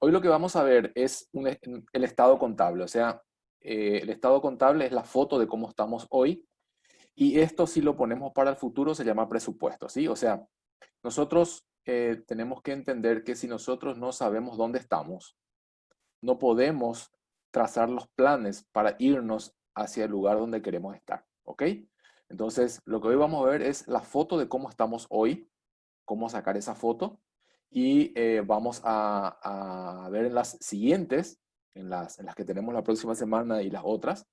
Hoy lo que vamos a ver es el estado contable, o sea, el estado contable es la foto de cómo estamos hoy y esto si lo ponemos para el futuro se llama presupuesto, ¿sí? O sea, nosotros tenemos que entender que si nosotros no sabemos dónde estamos, no podemos trazar los planes para irnos hacia el lugar donde queremos estar, ¿ok? Entonces, lo que hoy vamos a ver es la foto de cómo estamos hoy, cómo sacar esa foto y vamos a ver en las siguientes, en las que tenemos la próxima semana y las otras,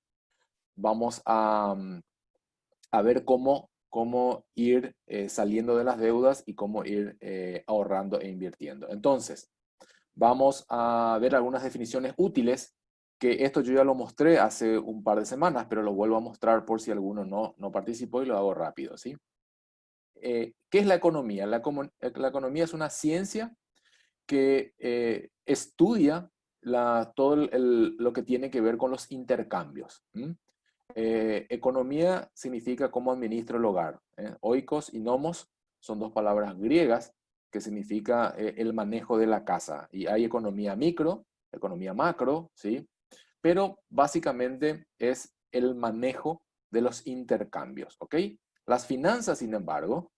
vamos a ver cómo ir saliendo de las deudas y cómo ir ahorrando e invirtiendo. Entonces, vamos a ver algunas definiciones útiles, que esto yo ya lo mostré hace un par de semanas, pero lo vuelvo a mostrar por si alguno no participó y lo hago rápido, ¿sí? ¿Qué es la economía? La economía es una ciencia que estudia todo lo que tiene que ver con los intercambios. Economía significa cómo administro el hogar. Oikos y nomos son dos palabras griegas que significa el manejo de la casa. Y hay economía micro, economía macro, ¿sí? Pero básicamente es el manejo de los intercambios, ¿ok? Las finanzas, sin embargo,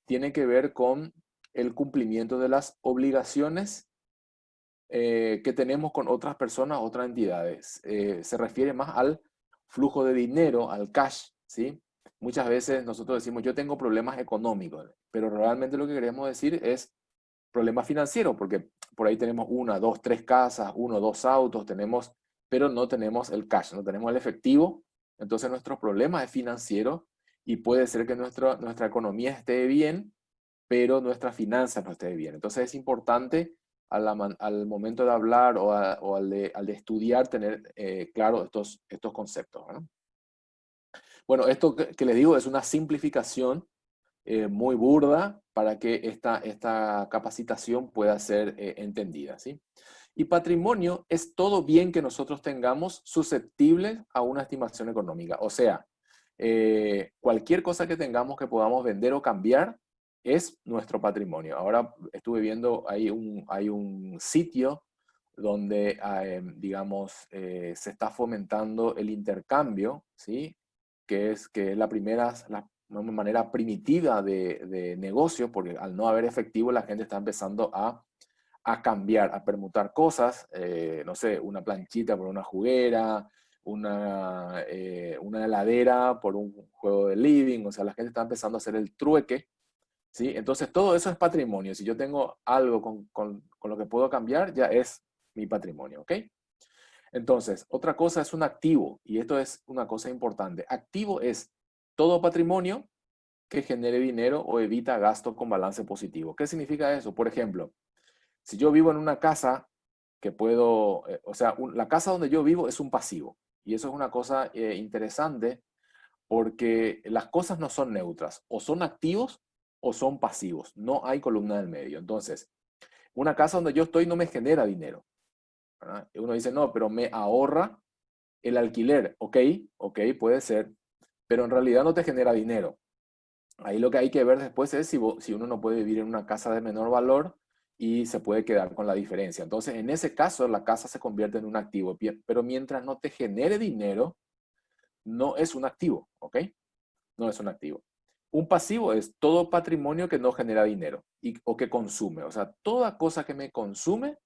tienen que ver con el cumplimiento de las obligaciones que tenemos con otras personas, otras entidades. Se refiere más al flujo de dinero, al cash, ¿sí? Muchas veces nosotros decimos, yo tengo problemas económicos, pero realmente lo que queremos decir es problemas financieros, porque por ahí tenemos una, dos, tres casas, uno, dos autos, tenemos, pero no tenemos el cash, no tenemos el efectivo. Entonces nuestro problema es financiero y puede ser que nuestra economía esté bien, pero nuestra finanza no esté bien. Entonces es importante al momento de hablar o al de estudiar tener claro estos conceptos, ¿no? Bueno, esto que les digo es una simplificación muy burda para que esta capacitación pueda ser entendida, ¿sí? Y patrimonio es todo bien que nosotros tengamos susceptible a una estimación económica. O sea, cualquier cosa que tengamos que podamos vender o cambiar es nuestro patrimonio. Ahora estuve viendo, hay un sitio donde, digamos, se está fomentando el intercambio, ¿sí? Que es una manera primitiva de negocio, porque al no haber efectivo la gente está empezando a cambiar, a permutar cosas, no sé, una planchita por una juguera, una heladera por un juego de living, o sea, la gente está empezando a hacer el trueque, ¿sí? Entonces todo eso es patrimonio. Si yo tengo algo con lo que puedo cambiar, ya es mi patrimonio, ¿ok? Entonces, otra cosa es un activo, y esto es una cosa importante. Activo es todo patrimonio que genere dinero o evita gasto con balance positivo. ¿Qué significa eso? Por ejemplo, si yo vivo en una casa que puedo, o sea, la casa donde yo vivo es un pasivo. Y eso es una cosa interesante porque las cosas no son neutras. O son activos o son pasivos. No hay columna del medio. Entonces, una casa donde yo estoy no me genera dinero, ¿verdad? Y uno dice, no, pero me ahorra el alquiler. Ok, ok, puede ser. Pero en realidad no te genera dinero. Ahí lo que hay que ver después es si uno no puede vivir en una casa de menor valor y se puede quedar con la diferencia. Entonces, en ese caso, la casa se convierte en un activo, pero mientras no te genere dinero, no es un activo, ¿ok? No es un activo. Un pasivo es todo patrimonio que no genera dinero o que consume. O sea, toda cosa que me consume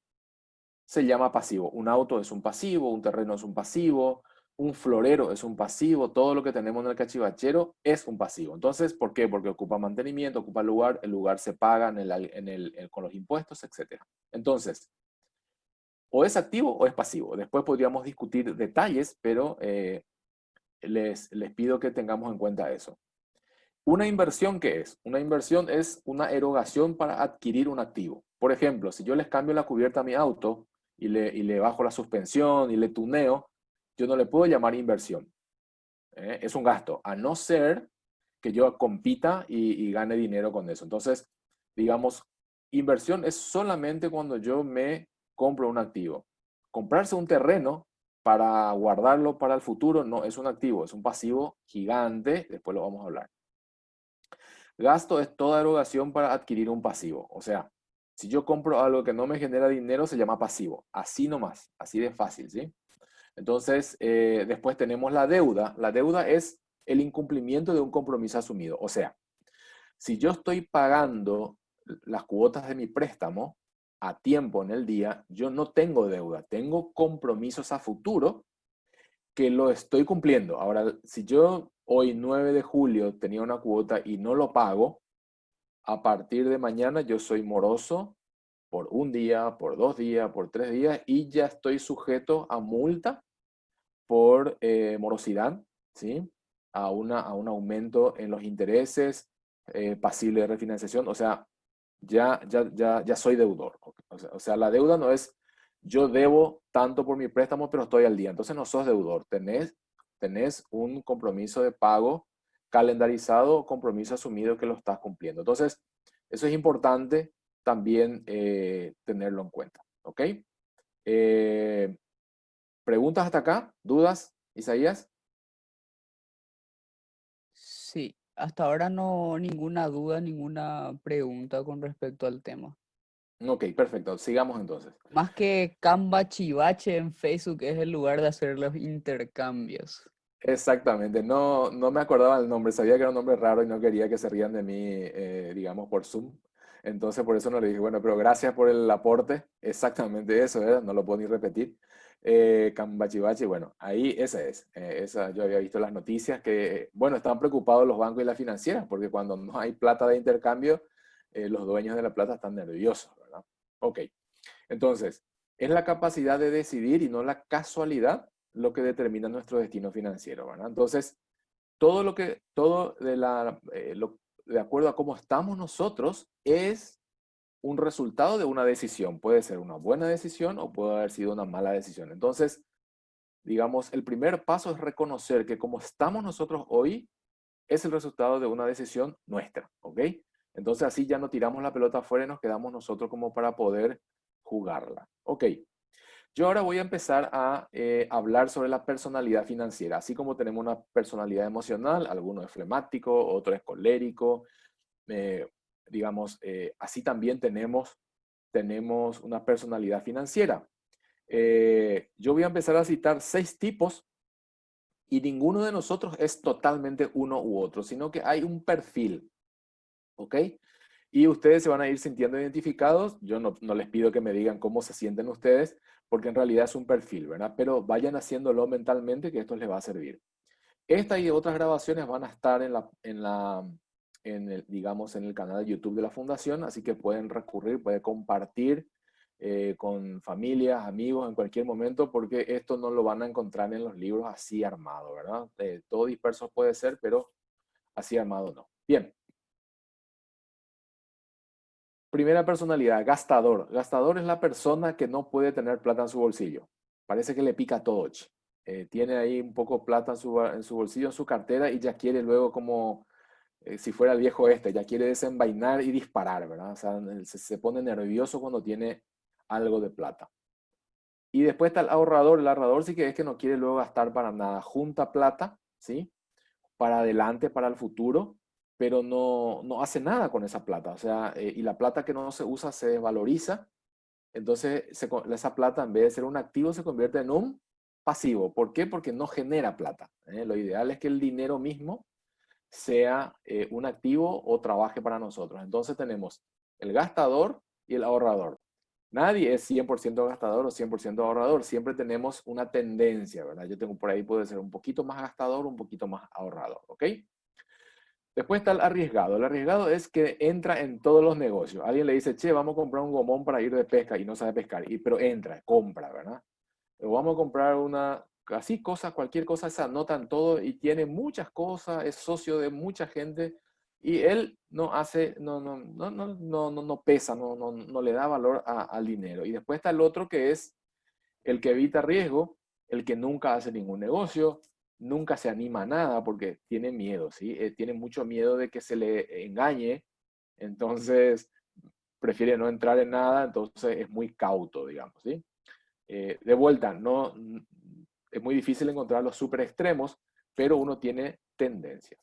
se llama pasivo. Un auto es un pasivo, un terreno es un pasivo, un florero es un pasivo, todo lo que tenemos en el cachivachero es un pasivo. Entonces, ¿por qué? Porque ocupa mantenimiento, ocupa lugar, el lugar se paga con los impuestos, etcétera. Entonces, o es activo o es pasivo. Después podríamos discutir detalles, pero les pido que tengamos en cuenta eso. ¿Una inversión qué es? Una inversión es una erogación para adquirir un activo. Por ejemplo, si yo les cambio la cubierta a mi auto y le bajo la suspensión y le tuneo, yo no le puedo llamar inversión. Es un gasto, a no ser que yo compita y gane dinero con eso. Entonces, digamos, inversión es solamente cuando yo me compro un activo. Comprarse un terreno para guardarlo para el futuro no es un activo, es un pasivo gigante, después lo vamos a hablar. Gasto es toda erogación para adquirir un pasivo. O sea, Si yo compro algo que no me genera dinero, se llama pasivo. Así nomás, así de fácil, ¿sí? Entonces, después tenemos la deuda. La deuda es el incumplimiento de un compromiso asumido. O sea, si yo estoy pagando las cuotas de mi préstamo a tiempo en el día, yo no tengo deuda, tengo compromisos a futuro que lo estoy cumpliendo. Ahora, si yo hoy 9 de julio tenía una cuota y no lo pago, a partir de mañana yo soy moroso por un día, por 2 días, por 3 días y ya estoy sujeto a multa por morosidad, ¿sí? A un aumento en los intereses, pasible de refinanciación, o sea, ya soy deudor. O sea, la deuda no es yo debo tanto por mi préstamo, pero estoy al día. Entonces no sos deudor, tenés un compromiso de pago calendarizado, compromiso asumido que lo estás cumpliendo. Entonces, eso es importante también tenerlo en cuenta, ¿ok? Eh, ¿Preguntas hasta acá? ¿Dudas, Isaías? Sí, hasta ahora no ninguna duda, ninguna pregunta con respecto al tema. Ok, perfecto. Sigamos entonces. Más que Canva Chivache en Facebook es el lugar de hacer los intercambios. Exactamente. No, no me acordaba el nombre. Sabía que era un nombre raro y no quería que se rían de mí, digamos, por Zoom. Entonces, por eso no le dije, bueno, pero gracias por el aporte. Exactamente eso, ¿eh? No lo puedo ni repetir. Cambachivachi, bueno, ahí esa es. Esa, yo había visto las noticias que, bueno, estaban preocupados los bancos y las financieras, porque cuando no hay plata de intercambio, los dueños de la plata están nerviosos, ¿verdad? Ok. Entonces, es la capacidad de decidir y no la casualidad lo que determina nuestro destino financiero, ¿verdad? Entonces, todo de acuerdo a cómo estamos nosotros, es un resultado de una decisión. Puede ser una buena decisión o puede haber sido una mala decisión. Entonces, digamos, el primer paso es reconocer que como estamos nosotros hoy, es el resultado de una decisión nuestra, ¿ok? Entonces así ya no tiramos la pelota afuera y nos quedamos nosotros como para poder jugarla. Ok, yo ahora voy a empezar a hablar sobre la personalidad financiera. Así como tenemos una personalidad emocional, alguno es flemático, otro es colérico, eh, digamos, así también tenemos una personalidad financiera. Yo voy a empezar a citar 6 tipos y ninguno de nosotros es totalmente uno u otro, sino que hay un perfil, ¿ok? Y ustedes se van a ir sintiendo identificados. Yo no les pido que me digan cómo se sienten ustedes, porque en realidad es un perfil, ¿verdad? Pero vayan haciéndolo mentalmente que esto les va a servir. Esta y otras grabaciones van a estar digamos, en el canal de YouTube de la Fundación, así que pueden recurrir, pueden compartir con familias, amigos en cualquier momento, porque esto no lo van a encontrar en los libros así armado, ¿verdad? Todo disperso puede ser, pero así armado no. Bien, primera personalidad, gastador. Gastador es la persona que no puede tener plata en su bolsillo. Parece que le pica todo. Tiene ahí un poco plata en su bolsillo, en su cartera y ya quiere luego como si fuera el viejo este, ya quiere desenvainar y disparar, ¿verdad? O sea, se pone nervioso cuando tiene algo de plata. Y después está el ahorrador. El ahorrador sí que es que no quiere luego gastar para nada. Junta plata, ¿sí? Para adelante, para el futuro, pero no hace nada con esa plata. O sea, y la plata que no se usa se desvaloriza. Entonces, esa plata, en vez de ser un activo, se convierte en un pasivo. ¿Por qué? Porque no genera plata. Lo ideal es que el dinero mismo sea un activo o trabaje para nosotros. Entonces tenemos el gastador y el ahorrador. Nadie es 100% gastador o 100% ahorrador. Siempre tenemos una tendencia, ¿verdad? Yo tengo por ahí, puede ser un poquito más gastador, un poquito más ahorrador, ¿ok? Después está el arriesgado. El arriesgado es que entra en todos los negocios. Alguien le dice, che, vamos a comprar un gomón para ir de pesca y no sabe pescar. Pero entra, compra, ¿verdad? O vamos a comprar así cosa, cualquier cosa, se anota en todo y tiene muchas cosas, es socio de mucha gente y él no hace, no pesa, no le da valor al dinero. Y después está el otro que es el que evita riesgo, el que nunca hace ningún negocio, nunca se anima a nada porque tiene miedo, ¿sí? Tiene mucho miedo de que se le engañe, entonces prefiere no entrar en nada, entonces es muy cauto, digamos, ¿sí? De vuelta, no, es muy difícil encontrar los super extremos, pero uno tiene tendencias.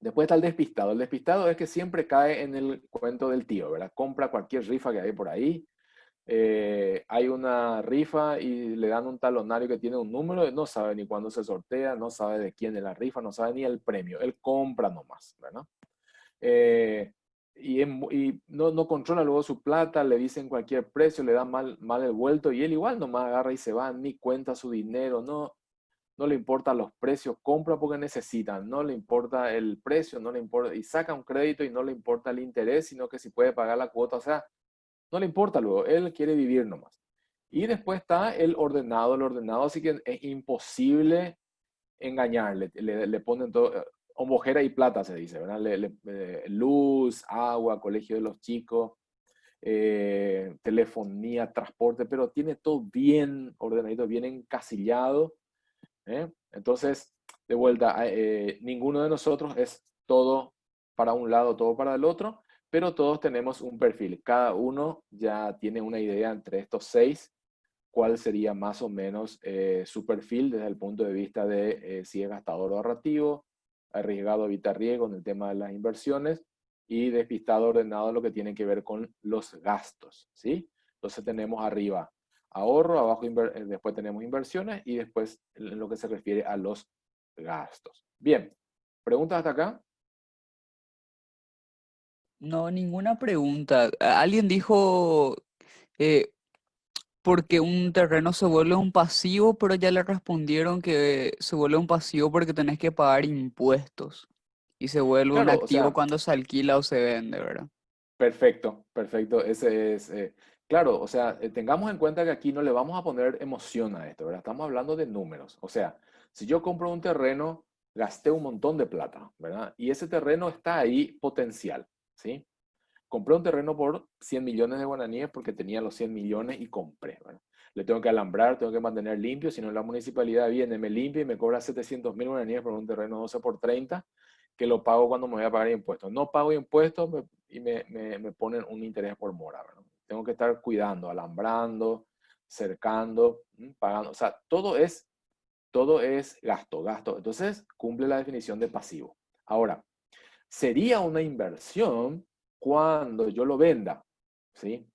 Después está el despistado. El despistado es que siempre cae en el cuento del tío, ¿verdad? Compra cualquier rifa que hay por ahí. Hay una rifa y le dan un talonario que tiene un número, no sabe ni cuándo se sortea, no sabe de quién es la rifa, no sabe ni el premio. Él compra nomás, ¿verdad? Eh, y no controla luego su plata, le dicen cualquier precio, le dan mal el vuelto y él igual nomás agarra y se va, ni cuenta su dinero, no le importan los precios, compra porque necesita, no le importa el precio, no le importa, y saca un crédito y no le importa el interés, sino que si puede pagar la cuota, o sea, no le importa luego, él quiere vivir nomás. Y después está el ordenado así que es imposible engañarle, le ponen todo, hombojera y plata se dice, ¿verdad? Luz, agua, colegio de los chicos, telefonía, transporte, pero tiene todo bien ordenadito, bien encasillado. Entonces, de vuelta, ninguno de nosotros es todo para un lado, todo para el otro, pero todos tenemos un perfil. Cada uno ya tiene una idea entre estos 6, cuál sería más o menos su perfil desde el punto de vista de si es gastador o ahorrativo, arriesgado, evita riesgo en el tema de las inversiones y despistado, ordenado, lo que tiene que ver con los gastos, ¿sí? Entonces tenemos arriba ahorro, abajo después tenemos inversiones y después en lo que se refiere a los gastos. Bien, ¿preguntas hasta acá? No, ninguna pregunta. Alguien dijo, eh, porque un terreno se vuelve un pasivo, pero ya le respondieron que se vuelve un pasivo porque tenés que pagar impuestos y se vuelve un Claro, o activo sea, cuando se alquila o se vende, ¿verdad? perfecto, perfecto. Ese es, claro, o sea, tengamos en cuenta que aquí no le vamos a poner emoción a esto, ¿verdad? Estamos hablando de números. O sea, si yo compro un terreno, gasté un montón de plata, ¿verdad? Y ese terreno está ahí potencial, ¿sí? Compré un terreno por 100 millones de guaraníes porque tenía los 100 millones y compré, ¿verdad? Le tengo que alambrar, tengo que mantener limpio, si no la municipalidad viene, me limpia y me cobra 700.000 guaraníes por un terreno 12 por 30 que lo pago cuando me voy a pagar impuestos. No pago impuestos y me ponen un interés por mora, ¿verdad? Tengo que estar cuidando, alambrando, cercando, pagando. O sea, todo es gasto, gasto. Entonces, cumple la definición de pasivo. Ahora, sería una inversión cuando yo lo venda, ¿sí?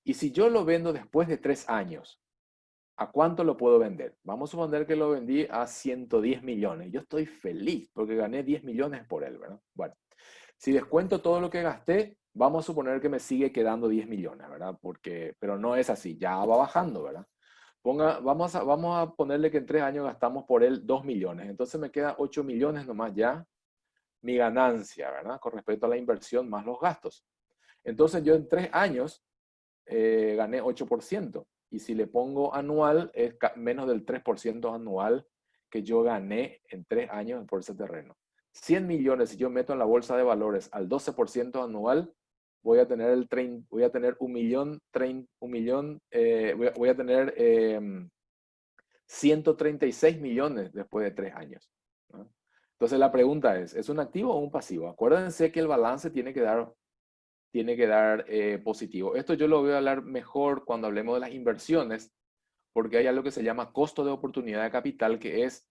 Y si yo lo vendo después de 3 años, ¿a cuánto lo puedo vender? Vamos a suponer que lo vendí a 110 millones. Yo estoy feliz porque gané 10 millones por él, ¿verdad? Bueno, si descuento todo lo que gasté, vamos a suponer que me sigue quedando 10 millones, ¿verdad? Pero no es así, ya va bajando, ¿verdad? Vamos a ponerle que en 3 años gastamos por él 2 millones. Entonces me queda 8 millones nomás ya mi ganancia, ¿verdad? Con respecto a la inversión más los gastos. Entonces yo en 3 años gané 8%. Y si le pongo anual, es menos del 3% anual que yo gané en 3 años por ese terreno. 100 millones, si yo meto en la bolsa de valores al 12% anual, voy a tener voy a tener 136 millones después de 3 años, ¿no? Entonces la pregunta es un activo o un pasivo? Acuérdense que el balance tiene que dar positivo. Esto yo lo voy a hablar mejor cuando hablemos de las inversiones, porque hay algo que se llama costo de oportunidad de capital, que es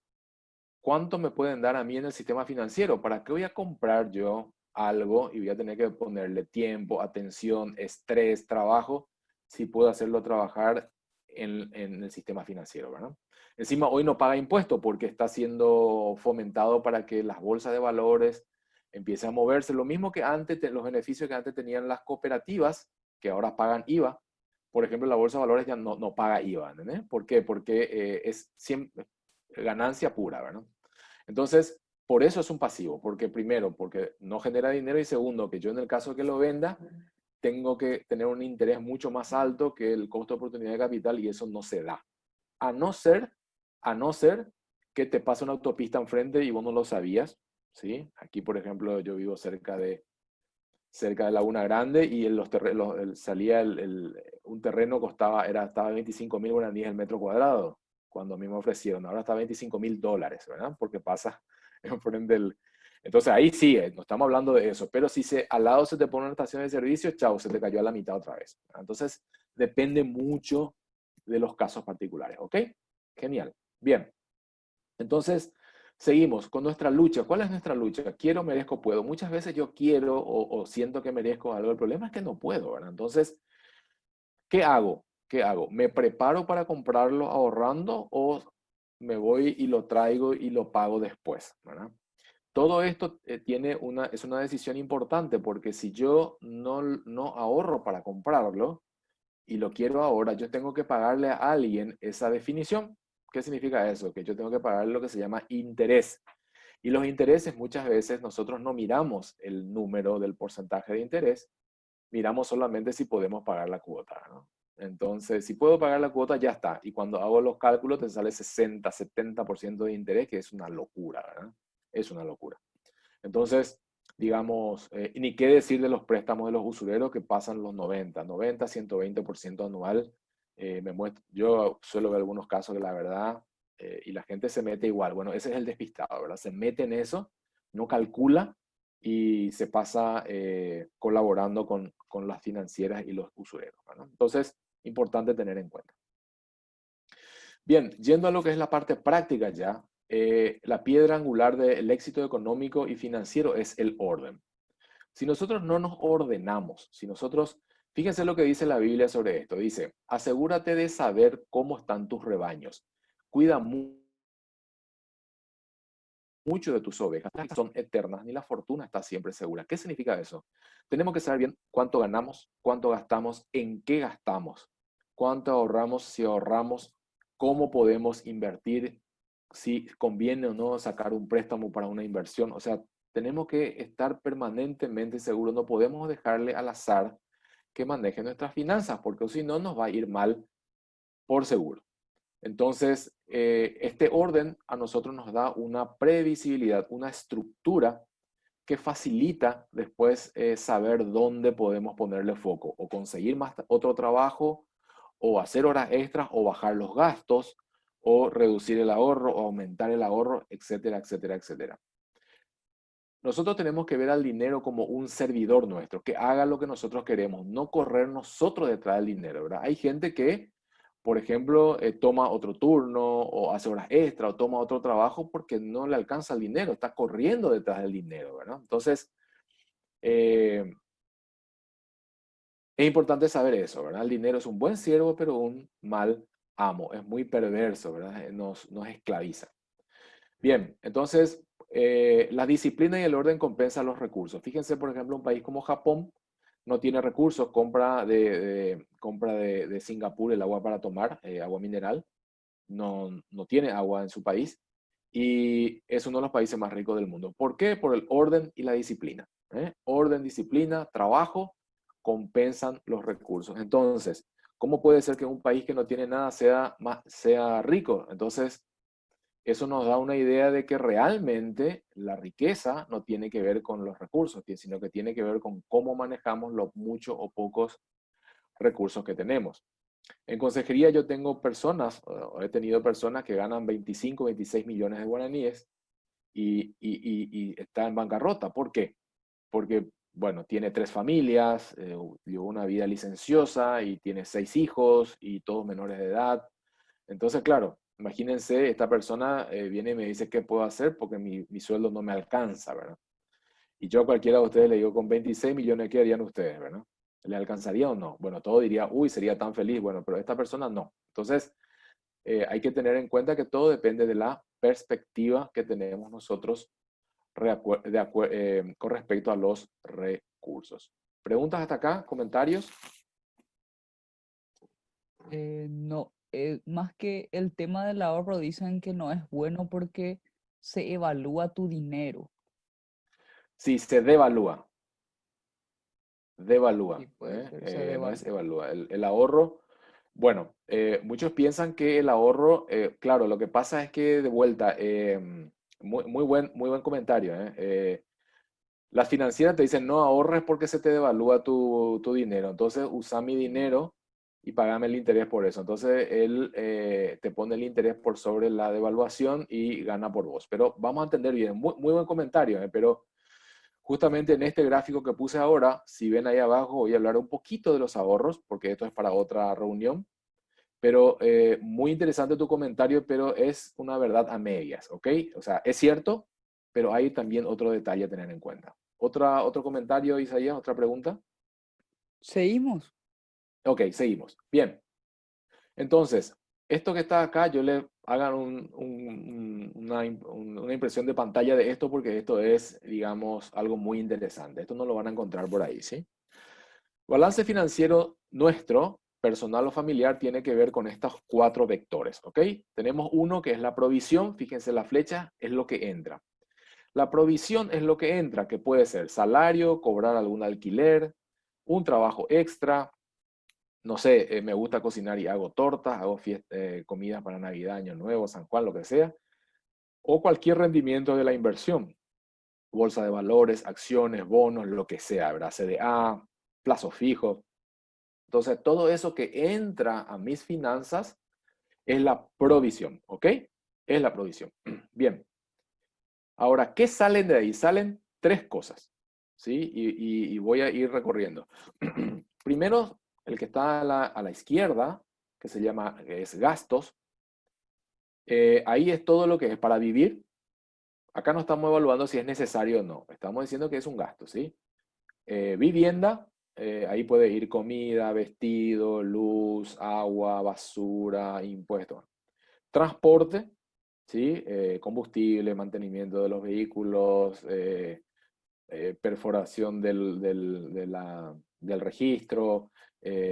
cuánto me pueden dar a mí en el sistema financiero. ¿Para qué voy a comprar yo algo y voy a tener que ponerle tiempo, atención, estrés, trabajo, si puedo hacerlo trabajar en el sistema financiero, ¿verdad? Encima, hoy no paga impuestos porque está siendo fomentado para que las bolsas de valores empiecen a moverse. Lo mismo que antes, los beneficios que antes tenían las cooperativas, que ahora pagan IVA. Por ejemplo, la bolsa de valores ya no paga IVA, ¿entendés? ¿Por qué? Porque es siempre ganancia pura, ¿verdad? Entonces, por eso es un pasivo, porque primero, porque no genera dinero y segundo, que yo en el caso que lo venda, tengo que tener un interés mucho más alto que el costo de oportunidad de capital y eso no se da. A no ser, a no ser que te pase una autopista enfrente y vos no lo sabías, ¿sí? Aquí, por ejemplo, yo vivo cerca de Laguna Grande y en salía un terreno estaba 25.000 guaraníes el metro cuadrado cuando a mí me ofrecieron. Ahora está $25.000, ¿verdad? Porque pasa enfrente del... Entonces ahí sí, no estamos hablando de eso, pero si al lado se te pone una estación de servicio, chao, se te cayó a la mitad otra vez, ¿verdad? Entonces depende mucho de los casos particulares, ¿ok? Genial. Bien. Entonces, Seguimos con nuestra lucha. ¿Cuál es nuestra lucha? Quiero, merezco, puedo. Muchas veces yo quiero o siento que merezco algo. El problema es que no puedo, ¿verdad? Entonces, ¿qué hago? ¿Qué hago? ¿Me preparo para comprarlo ahorrando o me voy y lo traigo y lo pago después, ¿verdad? Todo esto es una decisión importante porque si yo no ahorro para comprarlo y lo quiero ahora, yo tengo que pagarle a alguien esa definición. ¿Qué significa eso? Que yo tengo que pagarle lo que se llama interés. Y los intereses muchas veces nosotros no miramos el número del porcentaje de interés, miramos solamente si podemos pagar la cuota, ¿no? Entonces, si puedo pagar la cuota, ya está. Y cuando hago los cálculos, te sale 60, 70% de interés, que es una locura, ¿verdad? Es una locura. Entonces, digamos, ni qué decir de los préstamos de los usureros que pasan los 90, 120% anual. Yo suelo ver algunos casos que la verdad, y la gente se mete igual. Bueno, ese es el despistado, ¿verdad? Se mete en eso, no calcula y se pasa colaborando con las financieras y los usureros, ¿no? Entonces, importante tener en cuenta. Bien, yendo a lo que es la parte práctica ya, la piedra angular del éxito económico y financiero es el orden. Si nosotros no nos ordenamos, si nosotros, fíjense lo que dice la Biblia sobre esto, dice, asegúrate de saber cómo están tus rebaños, cuida mucho de tus ovejas, las son eternas, ni la fortuna está siempre segura. ¿Qué significa eso? Tenemos que saber bien cuánto ganamos, cuánto gastamos, en qué gastamos, cuánto ahorramos, si ahorramos, cómo podemos invertir, si conviene o no sacar un préstamo para una inversión. O sea, tenemos que estar permanentemente seguros, no podemos dejarle al azar que maneje nuestras finanzas, porque si no nos va a ir mal por seguro. Entonces, este orden a nosotros nos da una previsibilidad, una estructura que facilita después saber dónde podemos ponerle foco o conseguir más otro trabajo o hacer horas extras o bajar los gastos o reducir el ahorro o aumentar el ahorro, etcétera, etcétera, etcétera. Nosotros tenemos que ver al dinero como un servidor nuestro, que haga lo que nosotros queremos, no correr nosotros detrás del dinero, ¿verdad? Hay gente que, por ejemplo, toma otro turno o hace horas extra o toma otro trabajo porque no le alcanza el dinero, está corriendo detrás del dinero, ¿verdad? Entonces, eh, es importante saber eso, ¿verdad? El dinero es un buen siervo, pero un mal amo, es muy perverso, ¿verdad? Nos esclaviza. Bien, entonces la disciplina y el orden compensan los recursos. Fíjense, por ejemplo, un país como Japón no tiene recursos, compra de Singapur el agua para tomar, agua mineral, no tiene agua en su país y es uno de los países más ricos del mundo. ¿Por qué? Por el orden y la disciplina. Orden, disciplina, trabajo compensan los recursos. Entonces, ¿cómo puede ser que un país que no tiene nada sea rico? Entonces, eso nos da una idea de que realmente la riqueza no tiene que ver con los recursos, sino que tiene que ver con cómo manejamos los muchos o pocos recursos que tenemos. En consejería yo tengo personas, he tenido personas que ganan 25, 26 millones de guaraníes y está en bancarrota. ¿Por qué? Porque, bueno, tiene 3 familias, llevó una vida licenciosa y tiene 6 hijos y todos menores de edad. Entonces, claro, imagínense, esta persona viene y me dice qué puedo hacer porque mi sueldo no me alcanza, ¿verdad? Y yo a cualquiera de ustedes le digo, con 26 millones, ¿qué harían ustedes, verdad? ¿Le alcanzaría o no? Bueno, todo diría, uy, sería tan feliz, bueno, pero esta persona no. Entonces, hay que tener en cuenta que todo depende de la perspectiva que tenemos nosotros con respecto a los recursos. ¿Preguntas hasta acá? ¿Comentarios? No, más que el tema del ahorro dicen que no es bueno porque se evalúa tu dinero. Sí, se devalúa. Devalúa, Sí, puede ser, se no es devalúa. evalúa. El ahorro, bueno, muchos piensan que el ahorro, claro, lo que pasa es que de vuelta, muy buen comentario. Las financieras te dicen, no ahorres porque se te devalúa tu dinero. Entonces, usa mi dinero y pagame el interés por eso. Entonces, él te pone el interés por sobre la devaluación y gana por vos. Pero vamos a entender bien, muy buen comentario, pero justamente en este gráfico que puse ahora, si ven ahí abajo, voy a hablar un poquito de los ahorros, porque esto es para otra reunión. Pero muy interesante tu comentario, pero es una verdad a medias, ¿ok? O sea, es cierto, pero hay también otro detalle a tener en cuenta. Otro comentario, Isaías, otra pregunta. Seguimos. Ok, seguimos. Bien. Entonces, esto que está acá, yo le hagan una impresión de pantalla de esto porque esto es, digamos, algo muy interesante. Esto no lo van a encontrar por ahí, ¿sí? Balance financiero nuestro, personal o familiar, tiene que ver con estos 4 vectores, ¿ok? Tenemos uno que es la provisión, fíjense la flecha, es lo que entra. La provisión es lo que entra, que puede ser salario, cobrar algún alquiler, un trabajo extra, no sé, me gusta cocinar y hago tortas, hago comidas para Navidad, Año Nuevo, San Juan, lo que sea, o cualquier rendimiento de la inversión, bolsa de valores, acciones, bonos, lo que sea, ¿verdad? CDA, plazo fijo. Entonces, todo eso que entra a mis finanzas es la provisión, ¿ok? Es la provisión. Bien. Ahora, ¿qué salen de ahí? Salen 3 cosas, ¿sí? Y voy a ir recorriendo. Primero, el que está a la izquierda, que se llama, que es gastos. Ahí es todo lo que es para vivir. Acá no estamos evaluando si es necesario o no. Estamos diciendo que es un gasto, ¿sí? Vivienda, ahí puede ir comida, vestido, luz, agua, basura, impuestos. Transporte, ¿sí? Combustible, mantenimiento de los vehículos, perforación del registro,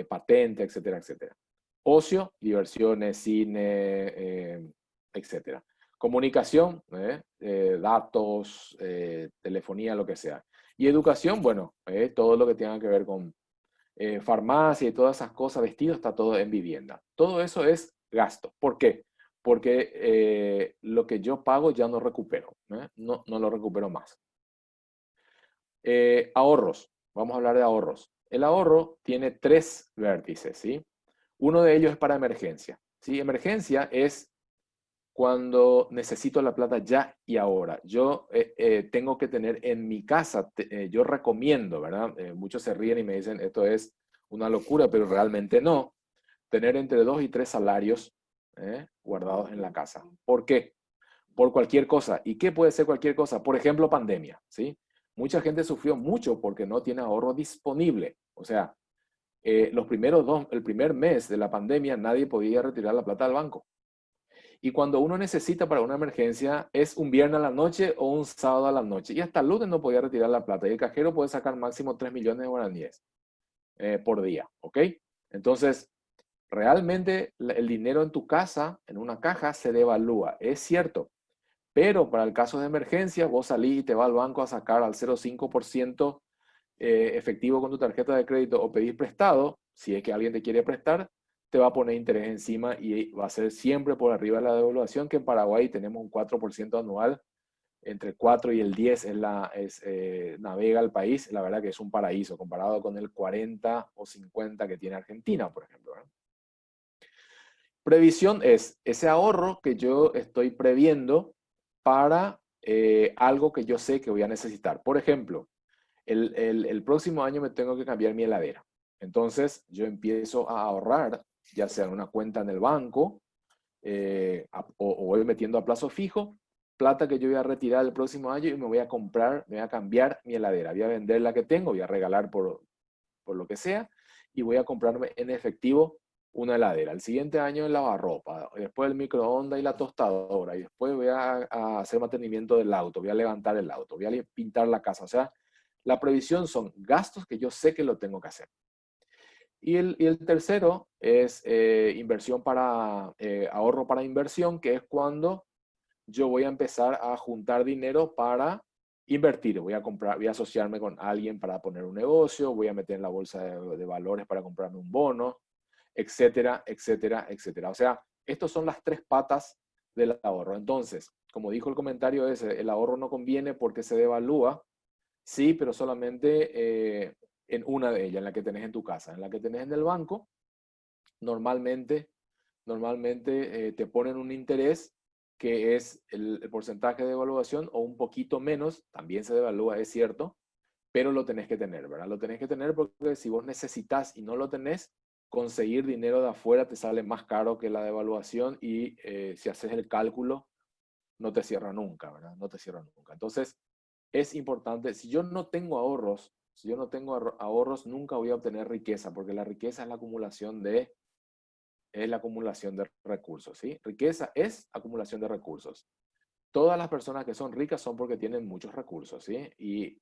patente, etcétera, etcétera. Ocio, diversiones, cine, etcétera. Comunicación, datos, telefonía, lo que sea. Y educación, bueno, todo lo que tenga que ver con farmacia y todas esas cosas, vestidos, está todo en vivienda. Todo eso es gasto. ¿Por qué? Porque lo que yo pago ya no recupero, no, no lo recupero más. Ahorros. Vamos a hablar de ahorros. El ahorro tiene 3 vértices, ¿sí? Uno de ellos es para emergencia, ¿sí? Emergencia es cuando necesito la plata ya y ahora. Yo tengo que tener en mi casa, yo recomiendo, ¿verdad? Muchos se ríen y me dicen, esto es una locura, pero realmente no. Tener entre 2 y 3 salarios guardados en la casa. ¿Por qué? Por cualquier cosa. ¿Y qué puede ser cualquier cosa? Por ejemplo, pandemia, ¿sí? Mucha gente sufrió mucho porque no tiene ahorro disponible. O sea, el primer mes de la pandemia, nadie podía retirar la plata del banco. Y cuando uno necesita para una emergencia, es un viernes a la noche o un sábado a la noche. Y hasta el lunes no podía retirar la plata. Y el cajero puede sacar máximo 3 millones de guaraníes por día, ¿ok? Entonces, realmente el dinero en tu casa, en una caja, se devalúa. Es cierto. Pero para el caso de emergencia, vos salís y te vas al banco a sacar al 0,5% efectivo con tu tarjeta de crédito o pedís prestado, si es que alguien te quiere prestar, te va a poner interés encima y va a ser siempre por arriba de la devaluación, que en Paraguay tenemos un 4% anual, entre 4 y el 10 navega el país, la verdad que es un paraíso comparado con el 40 o 50 que tiene Argentina, por ejemplo, ¿no? Previsión es ese ahorro que yo estoy previendo para algo que yo sé que voy a necesitar. Por ejemplo, el próximo año me tengo que cambiar mi heladera. Entonces yo empiezo a ahorrar, ya sea en una cuenta en el banco o voy metiendo a plazo fijo, plata que yo voy a retirar el próximo año y me voy a comprar, me voy a cambiar mi heladera. Voy a vender la que tengo, voy a regalar por lo que sea y voy a comprarme en efectivo una heladera. El siguiente año el lavarropa, después el microondas y la tostadora, y después voy a hacer mantenimiento del auto, voy a levantar el auto, voy a pintar la casa. O sea, la previsión son gastos que yo sé que lo tengo que hacer. Y el tercero es inversión para, ahorro para inversión, que es cuando yo voy a empezar a juntar dinero para invertir. Voy a comprar, voy a asociarme con alguien para poner un negocio, voy a meter en la bolsa de valores para comprarme un bono, etcétera, etcétera, etcétera. O sea, estas son las 3 patas del ahorro. Entonces, como dijo el comentario ese, el ahorro no conviene porque se devalúa. Sí, pero solamente en una de ellas, en la que tenés en tu casa. En la que tenés en el banco, normalmente, normalmente te ponen un interés que es el porcentaje de devaluación o un poquito menos, también se devalúa, es cierto, pero lo tenés que tener, ¿verdad? Lo tenés que tener porque si vos necesitas y no lo tenés, conseguir dinero de afuera te sale más caro que la devaluación y si haces el cálculo, no te cierra nunca, ¿verdad? No te cierra nunca. Entonces, es importante, si yo no tengo ahorros, si yo no tengo ahorros, nunca voy a obtener riqueza, porque la riqueza es la acumulación de recursos, ¿sí? Riqueza es acumulación de recursos. Todas las personas que son ricas son porque tienen muchos recursos, ¿sí? ¿Y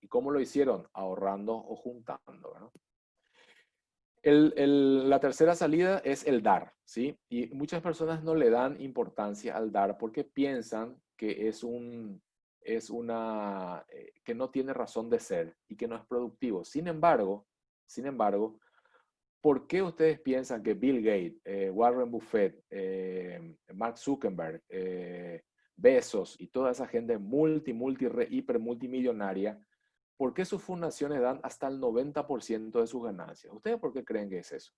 cómo lo hicieron? Ahorrando o juntando, ¿verdad? La tercera salida es el dar, ¿sí? Y muchas personas no le dan importancia al dar porque piensan que que no tiene razón de ser y que no es productivo. Sin embargo, ¿por qué ustedes piensan que Bill Gates, Warren Buffett, Mark Zuckerberg, Bezos y toda esa gente hiper multimillonaria, por qué sus fundaciones dan hasta el 90% de sus ganancias? ¿Ustedes por qué creen que es eso?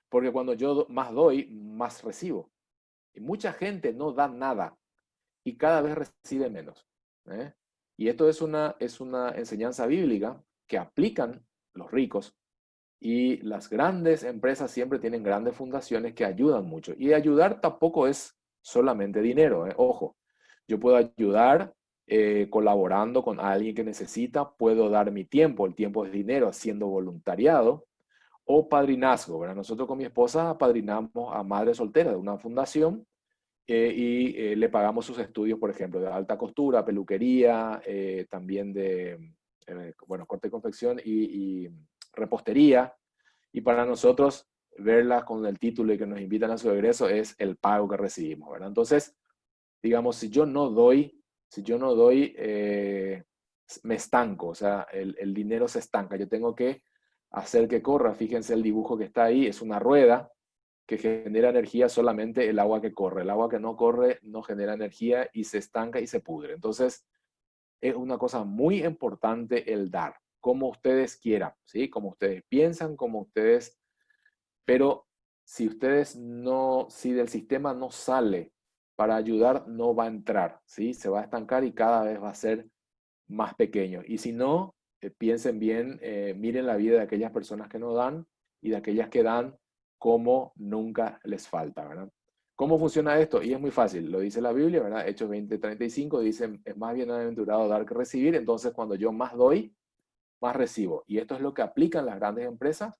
Porque cuando yo más doy, más recibo. Y mucha gente no da nada y cada vez recibe menos. ¿Eh? Y esto es una enseñanza bíblica que aplican los ricos. Y las grandes empresas siempre tienen grandes fundaciones que ayudan mucho. Y ayudar tampoco es solamente dinero, ¿eh? Ojo, yo puedo ayudar colaborando con alguien que necesita, puedo dar mi tiempo, el tiempo es dinero, haciendo voluntariado o padrinazgo, ¿verdad? Nosotros con mi esposa padrinamos a madre soltera de una fundación y le pagamos sus estudios, por ejemplo, de alta costura, peluquería, también de, bueno, corte y confección y repostería. Y para nosotros, verlas con el título y que nos invitan a su egreso es el pago que recibimos, ¿verdad? Entonces, digamos, si yo no doy, me estanco, o sea, el dinero se estanca. Yo tengo que hacer que corra. Fíjense el dibujo que está ahí, es una rueda que genera energía solamente el agua que corre. El agua que no corre no genera energía y se estanca y se pudre. Entonces, es una cosa muy importante el dar, como ustedes quieran, ¿sí? Como ustedes piensan, como ustedes, pero si del sistema no sale para ayudar, no va a entrar, ¿sí? Se va a estancar y cada vez va a ser más pequeño. Y si no, piensen bien, miren la vida de aquellas personas que no dan y de aquellas que dan como nunca les falta, ¿verdad? ¿Cómo funciona esto? Y es muy fácil, lo dice la Biblia, ¿verdad? Hechos 20:35 dice, es más bienaventurado dar que recibir, entonces cuando yo más doy, más recibo. Y esto es lo que aplican las grandes empresas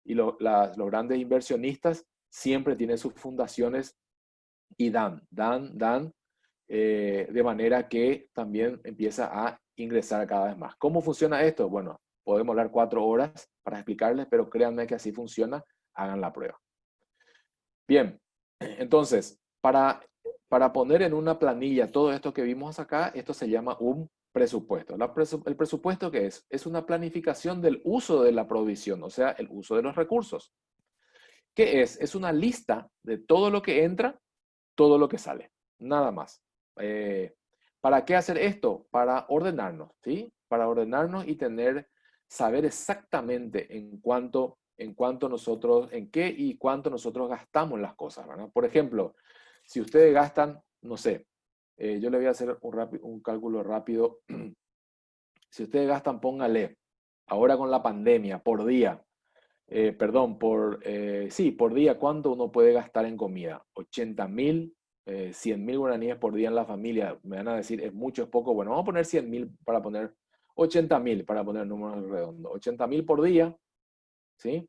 y los grandes inversionistas siempre tienen sus fundaciones y dan, de manera que también empieza a ingresar cada vez más. ¿Cómo funciona esto? Bueno, podemos hablar 4 horas para explicarles, pero créanme que así funciona, hagan la prueba. Bien, entonces, para poner en una planilla todo esto que vimos acá, esto se llama un presupuesto. ¿El presupuesto qué es? Es una planificación del uso de la provisión, o sea, el uso de los recursos. ¿Qué es? Es una lista de todo lo que entra, todo lo que sale, nada más. ¿Para qué hacer esto? Para ordenarnos, ¿sí? Para ordenarnos y saber exactamente en qué y cuánto nosotros gastamos las cosas, ¿verdad? Por ejemplo, si ustedes gastan, no sé, yo le voy a hacer un cálculo rápido. Si ustedes gastan, póngale, ahora con la pandemia, por día, sí, por día, ¿cuánto uno puede gastar en comida? 80.000, 100.000 guaraníes por día en la familia. Me van a decir, ¿es mucho, es poco? Bueno, vamos a poner 100.000 para poner 80.000, para poner números redondos. 80.000 por día, ¿sí?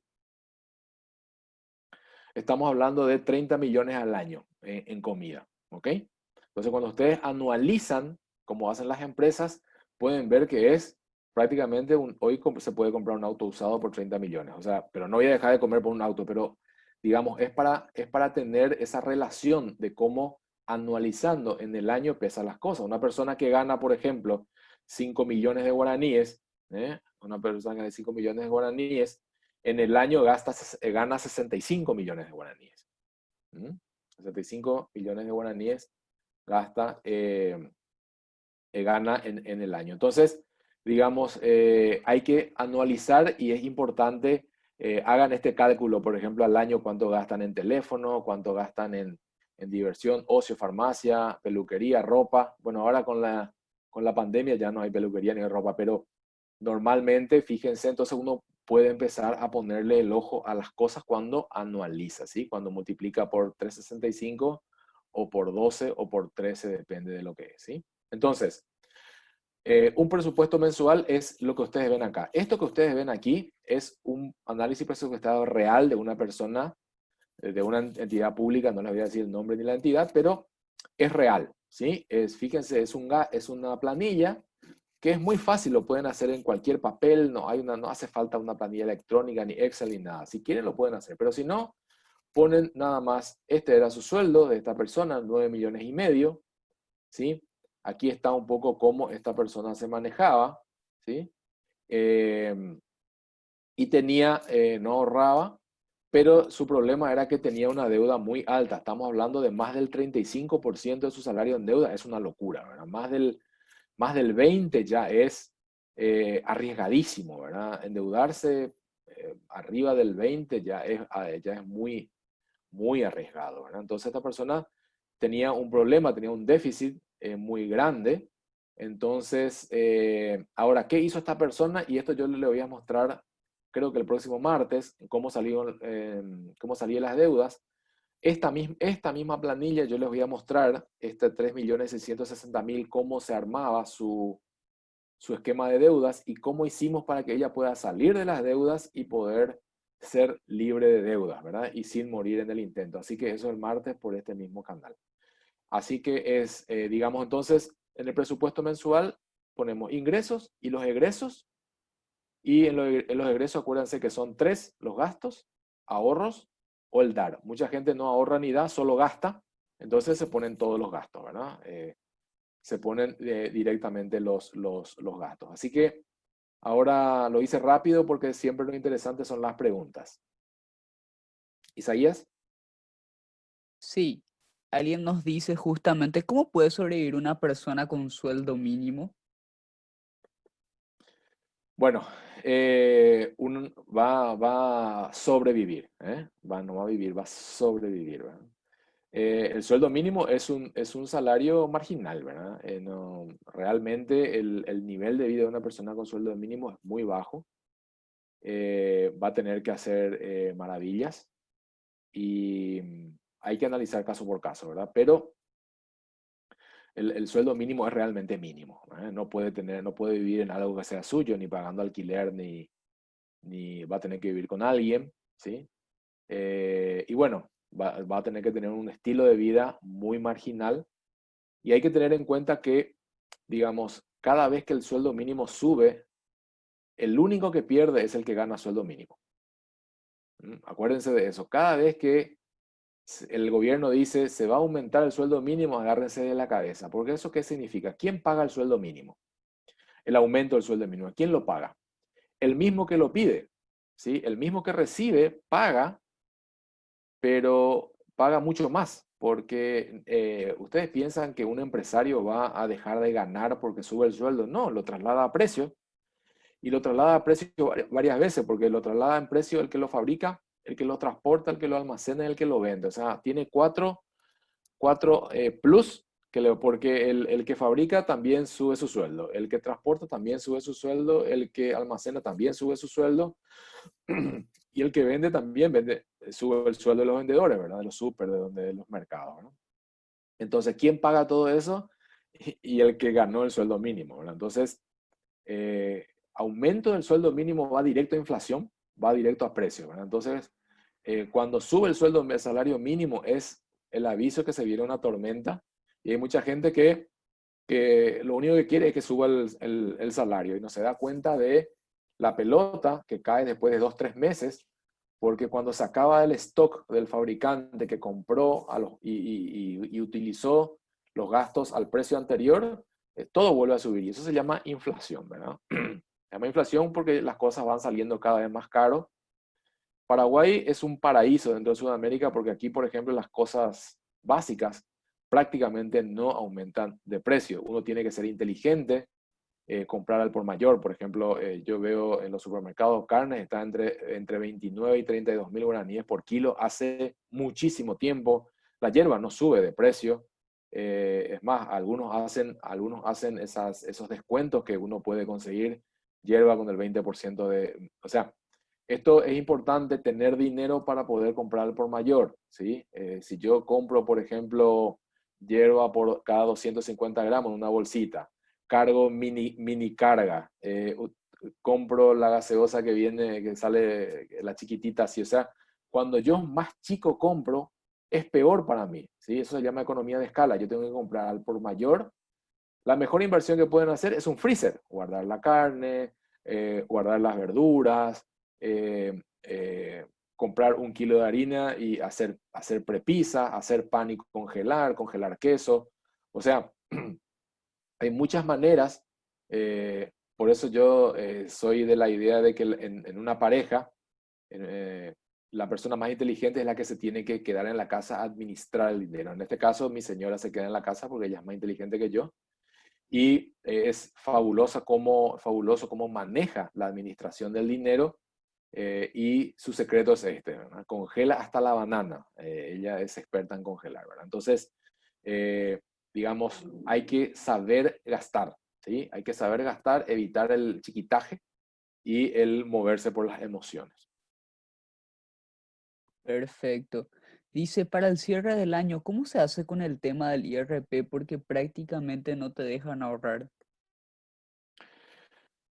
Estamos hablando de 30 millones al año en comida, ¿ok? Entonces, cuando ustedes anualizan, como hacen las empresas, pueden ver que es prácticamente hoy se puede comprar un auto usado por 30 millones. O sea, pero no voy a dejar de comer por un auto, pero digamos, es para tener esa relación de cómo anualizando en el año pesan las cosas. Una persona que gana, por ejemplo, 5 millones de guaraníes, una persona que gana 5 millones de guaraníes, en el año gana 65 millones de guaraníes. 65 millones de guaraníes gana en el año. Entonces, digamos, hay que anualizar y es importante, hagan este cálculo, por ejemplo, al año, cuánto gastan en teléfono, cuánto gastan en diversión, ocio, farmacia, peluquería, ropa. Bueno, ahora con la pandemia ya no hay peluquería ni ropa, pero normalmente, fíjense, entonces uno puede empezar a ponerle el ojo a las cosas cuando anualiza, ¿sí? Cuando multiplica por 365 o por 12 o por 13, depende de lo que es, ¿sí? Entonces, un presupuesto mensual es lo que ustedes ven acá. Esto que ustedes ven aquí es un análisis presupuestario real de una persona, de una entidad pública, no les voy a decir el nombre ni la entidad, pero es real, ¿sí? Fíjense, es una planilla que es muy fácil, lo pueden hacer en cualquier papel, no hace falta una planilla electrónica, ni Excel, ni nada. Si quieren lo pueden hacer, pero si no, ponen nada más, este era su sueldo de esta persona, 9,5 millones, ¿sí? Aquí está un poco cómo esta persona se manejaba, ¿sí? Eh, y no ahorraba, pero su problema era que tenía una deuda muy alta. Estamos hablando de más del 35% de su salario en deuda, es una locura, ¿verdad? Más del 20 ya es arriesgadísimo, ¿verdad? Endeudarse arriba del 20 ya es muy, muy arriesgado, ¿verdad? Entonces esta persona tenía un problema, tenía un déficit muy grande. Entonces, ahora, ¿qué hizo esta persona? Y esto yo le voy a mostrar, creo que el próximo martes, cómo salían las deudas. Esta misma planilla yo les voy a mostrar, 3.660.000, cómo se armaba su esquema de deudas y cómo hicimos para que ella pueda salir de las deudas y poder ser libre de deudas, ¿verdad? Y sin morir en el intento. Así que eso el martes por este mismo canal. Así que digamos entonces, en el presupuesto mensual ponemos ingresos y los egresos. Y en los egresos acuérdense que son tres: los gastos, ahorros o el dar. Mucha gente no ahorra ni da, solo gasta. Entonces se ponen todos los gastos, ¿verdad? Se ponen directamente los gastos. Así que ahora lo hice rápido porque siempre lo interesante son las preguntas. Isaías. Sí, alguien nos dice justamente cómo puede sobrevivir una persona con sueldo mínimo. Bueno, va a sobrevivir, ¿eh? No va a vivir, va a sobrevivir, ¿verdad? El sueldo mínimo es un salario marginal, ¿verdad? Realmente el nivel de vida de una persona con sueldo mínimo es muy bajo. Va a tener que hacer maravillas y hay que analizar caso por caso, ¿verdad? Pero el sueldo mínimo es realmente mínimo, ¿verdad? No puede vivir en algo que sea suyo, ni pagando alquiler, ni va a tener que vivir con alguien, ¿sí? Y bueno, va a tener que tener un estilo de vida muy marginal. Y hay que tener en cuenta que, digamos, cada vez que el sueldo mínimo sube, el único que pierde es el que gana sueldo mínimo. Acuérdense de eso. Cada vez que el gobierno dice se va a aumentar el sueldo mínimo, agárrense de la cabeza. Porque eso, ¿qué significa? ¿Quién paga el sueldo mínimo? El aumento del sueldo mínimo. ¿Quién lo paga? El mismo que lo pide, ¿sí? El mismo que recibe paga, pero paga mucho más. Porque ustedes piensan que un empresario va a dejar de ganar porque sube el sueldo. No, lo traslada a precio. Y lo traslada a precio varias veces, porque lo traslada en precio el que lo fabrica, el que lo transporta, el que lo almacena y el que lo vende. O sea, tiene cuatro plus, porque el que fabrica también sube su sueldo, el que transporta también sube su sueldo, el que almacena también sube su sueldo, y el que vende también sube el sueldo de los vendedores, ¿verdad? De los súper, de los mercados, ¿no? Entonces, ¿quién paga todo eso? Y el que ganó el sueldo mínimo, ¿verdad? Entonces, aumento del sueldo mínimo va directo a inflación, va directo a precio, ¿verdad? Entonces, cuando sube el salario mínimo es el aviso que se viene una tormenta y hay mucha gente que lo único que quiere es que suba el salario y no se da cuenta de la pelota que cae después de 2, 3 meses, porque cuando se acaba el stock del fabricante que compró y utilizó los gastos al precio anterior, todo vuelve a subir y eso se llama inflación, ¿verdad? Se llama inflación porque las cosas van saliendo cada vez más caro. Paraguay es un paraíso dentro de Sudamérica porque aquí, por ejemplo, las cosas básicas prácticamente no aumentan de precio. Uno tiene que ser inteligente, comprar al por mayor. Por ejemplo, yo veo en los supermercados carnes, está entre 29 y 32 mil guaraníes por kilo hace muchísimo tiempo. La hierba no sube de precio. Es más, algunos hacen esos descuentos que uno puede conseguir hierba con el 20% de... O sea, Esto es importante, tener dinero para poder comprar al por mayor, ¿sí? Si yo compro, por ejemplo, hierba por cada 250 gramos en una bolsita, cargo mini carga, compro la gaseosa que viene, que sale la chiquitita así, o sea, cuando yo más chico compro, es peor para mí, ¿sí? Eso se llama economía de escala. Yo tengo que comprar al por mayor. La mejor inversión que pueden hacer es un freezer, guardar la carne, guardar las verduras, eh, comprar 1 kilo de harina y hacer prepisa, hacer pan y congelar queso. O sea, hay muchas maneras. Por eso yo soy de la idea de que en una pareja, eh, la persona más inteligente es la que se tiene que quedar en la casa a administrar el dinero. En este caso, mi señora se queda en la casa porque ella es más inteligente que yo y es fabuloso cómo maneja la administración del dinero, y su secreto es este, ¿verdad? Congela hasta la banana. Ella es experta en congelar, ¿verdad? Entonces, eh, digamos, hay que saber gastar, ¿sí? Hay que saber gastar, evitar el chiquitaje y el moverse por las emociones. Perfecto. Dice, para el cierre del año, ¿cómo se hace con el tema del IRP? Porque prácticamente no te dejan ahorrar.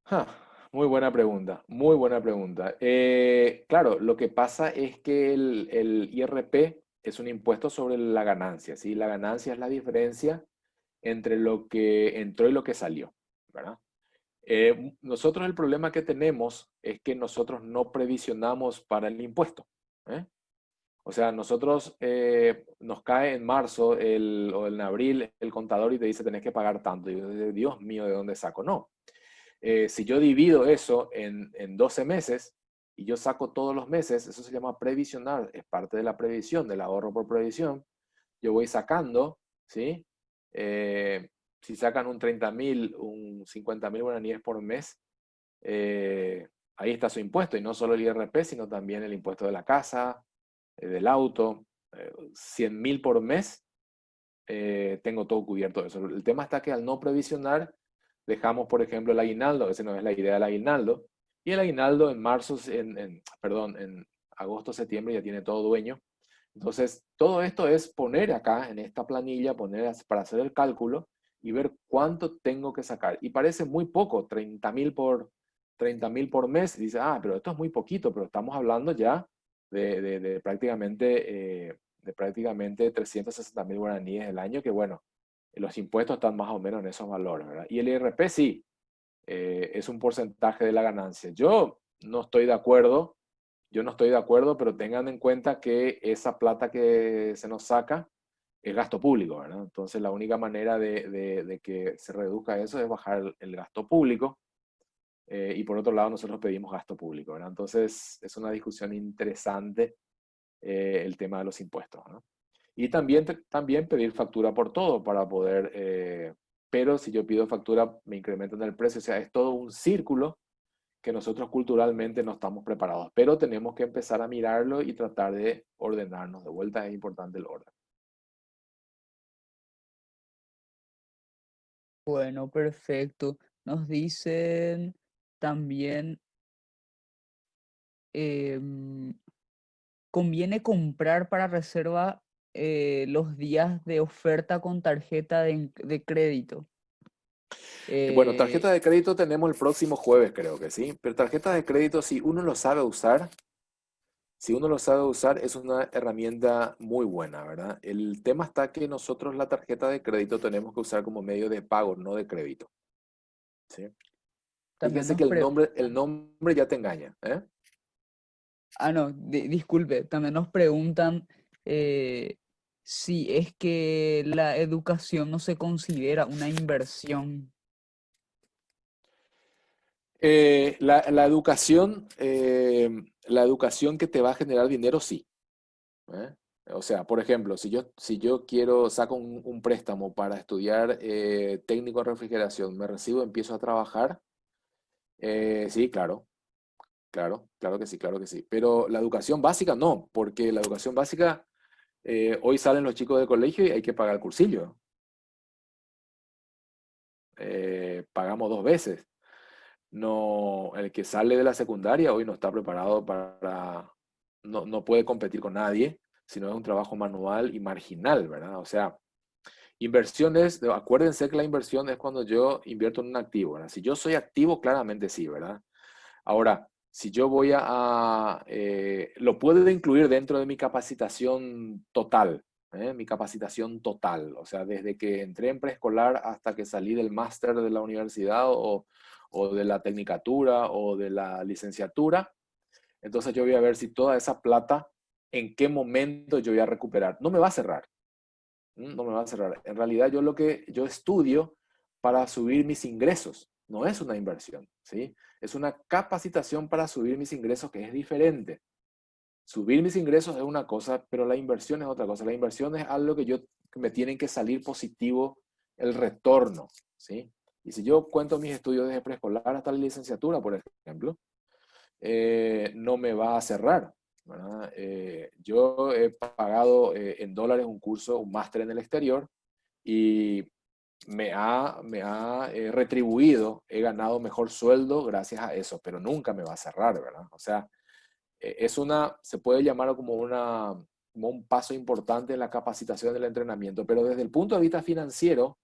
Ja, muy buena pregunta, muy buena pregunta. Claro, lo que pasa es que el IRP es un impuesto sobre la ganancia, ¿sí? La ganancia es la diferencia entre lo que entró y lo que salió, ¿verdad? Nosotros el problema que tenemos es que nosotros no previsionamos para el impuesto, ¿eh? O sea, nosotros nos cae en marzo o en abril el contador y te dice tenés que pagar tanto. Y yo, Dios mío, ¿de dónde saco? No. Si yo divido eso en 12 meses y yo saco todos los meses, eso se llama previsional, es parte de la previsión, del ahorro por previsión. Yo voy sacando, ¿sí? Si sacan un 30.000, un 50.000 guaraníes por mes, ahí está su impuesto, y no solo el IRP, sino también el impuesto de la casa, del auto, 100.000 por mes, tengo todo cubierto de eso. El tema está que al no previsionar, dejamos, por ejemplo, el aguinaldo, esa no es la idea del aguinaldo, y el aguinaldo en marzo, perdón, en agosto, septiembre ya tiene todo dueño. Entonces, todo esto es poner acá en esta planilla, para hacer el cálculo y ver cuánto tengo que sacar. Y parece muy poco, 30.000 por mes. Y dice, ah, pero esto es muy poquito, pero estamos hablando ya de prácticamente 360.000 guaraníes el año, que bueno, los impuestos están más o menos en esos valores, ¿verdad? Y el IRP sí, es un porcentaje de la ganancia. No estoy de acuerdo, yo no estoy de acuerdo, pero tengan en cuenta que esa plata que se nos saca es gasto público, ¿verdad? Entonces la única manera de que se reduzca eso es bajar el gasto público, y por otro lado nosotros pedimos gasto público, ¿verdad? Entonces es una discusión interesante, el tema de los impuestos, ¿no? Y también pedir factura por todo para poder, pero si yo pido factura me incrementan el precio, o sea, es todo un círculo que nosotros culturalmente no estamos preparados, pero tenemos que empezar a mirarlo y tratar de ordenarnos. De vuelta es importante el orden. Bueno, perfecto. Nos dicen también, em, conviene comprar para reserva los días de oferta con tarjeta de crédito. Bueno, Eh, tarjeta de crédito tenemos el próximo jueves, creo que sí, pero tarjeta de crédito, si uno lo sabe usar, es una herramienta muy buena, ¿verdad? El tema está que nosotros la tarjeta de crédito tenemos que usar como medio de pago, no de crédito, ¿sí? también Fíjense nos que el pre- nombre, el nombre ya te engaña, ¿eh? Ah, no, disculpe, también nos preguntan si es que la educación no se considera una inversión. La educación que te va a generar dinero, sí. ¿Eh? O sea, por ejemplo, si yo saco un préstamo para estudiar técnico en refrigeración, me recibo, empiezo a trabajar, sí, claro, claro que sí, claro que sí. Pero la educación básica no, porque la educación básica, hoy salen los chicos de colegio y hay que pagar el cursillo. Pagamos 2 veces. no, el que sale de la secundaria hoy no está preparado para, no puede competir con nadie, sino es un trabajo manual y marginal, ¿verdad? O sea, inversiones, acuérdense que la inversión es cuando yo invierto en un activo, ¿verdad? Si yo soy activo, claramente sí, ¿verdad? Ahora, si yo voy lo puedo incluir dentro de mi capacitación total, ¿eh? Mi capacitación total, o sea, desde que entré en preescolar hasta que salí del máster de la universidad o de la tecnicatura o de la licenciatura, entonces yo voy a ver si toda esa plata, en qué momento yo voy a recuperar. No me va a cerrar, no me va a cerrar. En realidad yo lo que yo estudio para subir mis ingresos, no es una inversión, ¿sí? Es una capacitación para subir mis ingresos que es diferente. Subir mis ingresos es una cosa, pero la inversión es otra cosa. La inversión es algo que me tienen que salir positivo el retorno, ¿sí? Y si yo cuento mis estudios desde preescolar hasta la licenciatura, por ejemplo, no me va a cerrar, ¿verdad? Yo he pagado en dólares un curso, un máster en el exterior, y me ha retribuido, he ganado mejor sueldo gracias a eso, pero nunca me va a cerrar, ¿verdad? O sea, se puede llamar como un paso importante en la capacitación del entrenamiento, pero desde el punto de vista financiero,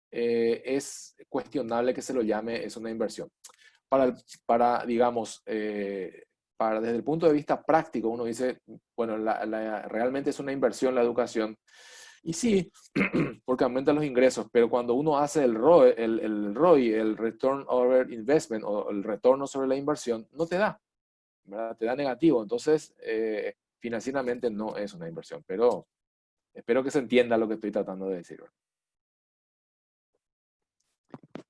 es cuestionable que se lo llame, es una inversión. Digamos, desde el punto de vista práctico, uno dice, bueno, realmente es una inversión la educación. Y sí, porque aumenta los ingresos, pero cuando uno hace el ROI, el Return Over Investment, o el retorno sobre la inversión, no te da, ¿verdad? Te da negativo. Entonces, financieramente no es una inversión, pero espero que se entienda lo que estoy tratando de decir, ¿verdad?